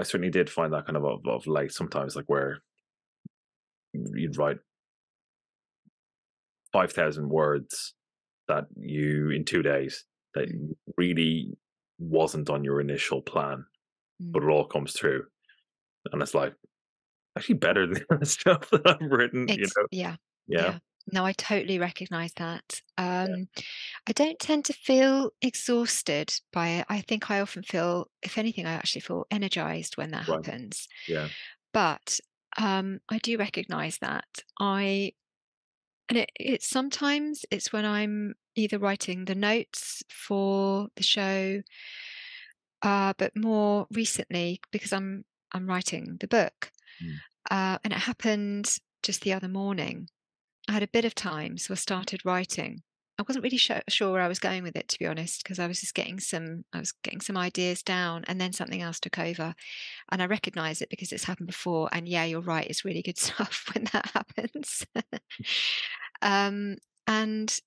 certainly did find that kind of like sometimes like where you'd write 5,000 words that you in 2 days that really wasn't on your initial plan, but it all comes through, and it's like actually better than the stuff that I've written. Yeah. No, I totally recognize that. I don't tend to feel exhausted by it. I think I often feel, if anything, I actually feel energized when that Right. happens. Yeah. But I do recognize that it's sometimes it's when I'm either writing the notes for the show, but more recently because I'm writing the book, and it happened just the other morning. I had a bit of time, so I started writing. I wasn't really sure where I was going with it, to be honest, because I was getting some ideas down, and then something else took over. And I recognize it because it's happened before. And yeah, you're right, it's really good stuff when that happens. And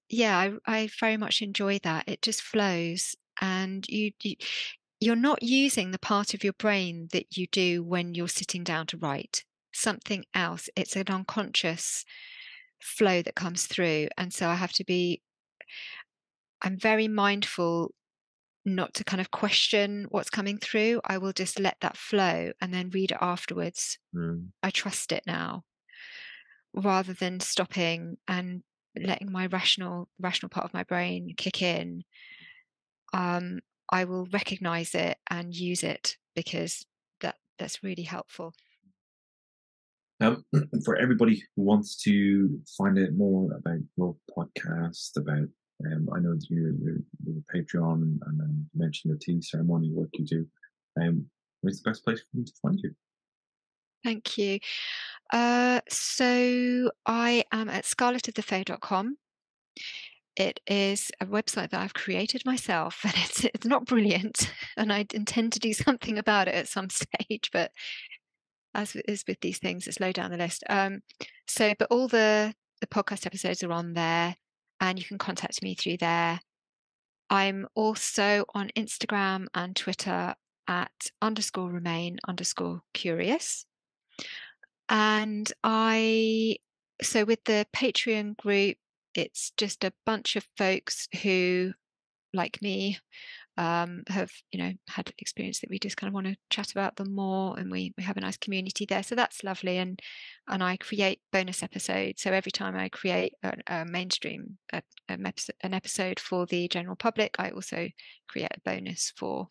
yeah, I very much enjoy that. It just flows, and you're not using the part of your brain that you do when you're sitting down to write. Something else. It's an unconscious flow that comes through, and so I'm very mindful not to kind of question what's coming through. I will just let that flow and then read it afterwards. I trust it now, rather than stopping and letting my rational part of my brain kick in. I will recognize it and use it because that's really helpful. For everybody who wants to find out more about your podcast, about I know that you're Patreon, and you mentioned the tea ceremony work you do. Where's the best place for them to find you? Thank you. So I am at scarletofthefae.com. It is a website that I've created myself, and it's not brilliant, and I intend to do something about it at some stage, but as is with these things, it's low down the list. But all the podcast episodes are on there, and you can contact me through there. I'm also on Instagram and Twitter at _remain_curious. And so with the Patreon group, it's just a bunch of folks who, like me, have had experience that we just kind of want to chat about them more, and we have a nice community there, so that's lovely. And I create bonus episodes, so every time I create a mainstream an episode for the general public, I also create a bonus for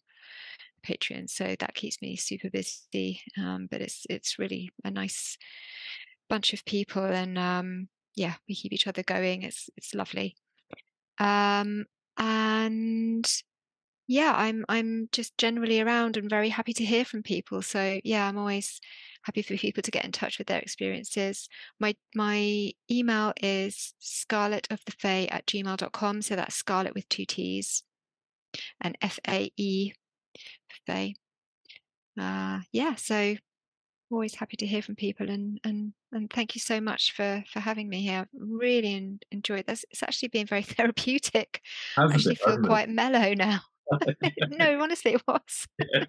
Patreon, so that keeps me super busy. But it's really a nice bunch of people, and yeah, we keep each other going. It's lovely. And yeah, I'm just generally around and very happy to hear from people. So yeah, I'm always happy for people to get in touch with their experiences. My email is scarletofthefae@gmail.com. So that's Scarlet with 2 T's and FAE, Fae. Yeah, so always happy to hear from people, and thank you so much for having me here. I've really enjoyed this. It's actually been very therapeutic. I actually feel quite mellow now. No, honestly, it was. Yeah,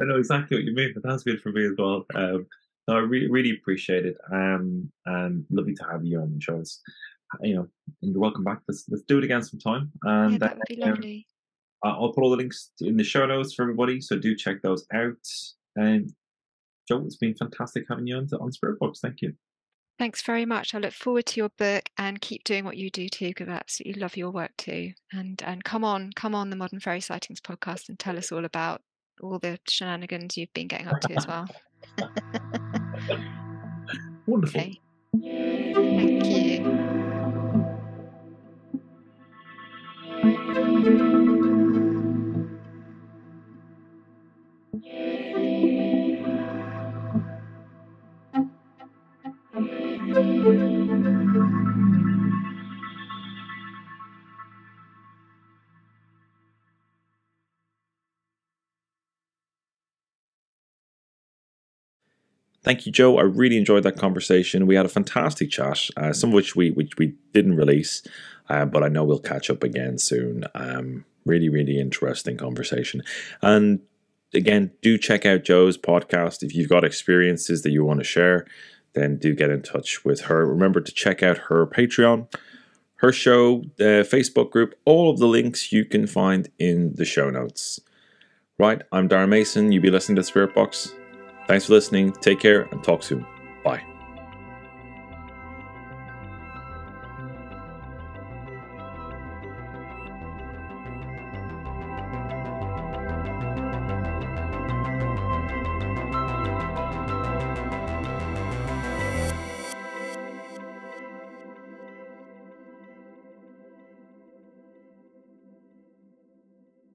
I know exactly what you mean, but that's good for me as well. No, I really appreciate it, and lovely to have you on the show. You're welcome back. Let's do it again sometime. And yeah, that would be lovely. I'll put all the links in the show notes for everybody, so do check those out. And Jo, it's been fantastic having you on Spirit Box. Thank you. Thanks very much. I look forward to your book, and keep doing what you do too, because I absolutely love your work too. And come on the Modern Fairy Sightings podcast and tell us all about all the shenanigans you've been getting up to as well. Wonderful. Okay. Thank you. Thank you, Jo. I really enjoyed that conversation. We had a fantastic chat, some of which we didn't release, but I know we'll catch up again soon. Really interesting conversation. And again, do check out Jo's podcast. If you've got experiences that you want to share, then do get in touch with her. Remember to check out her Patreon, her show, the Facebook group. All of the links you can find in the show notes. Right, I'm Darren Mason. You'll be listening to Spirit Box. Thanks for listening. Take care and talk soon.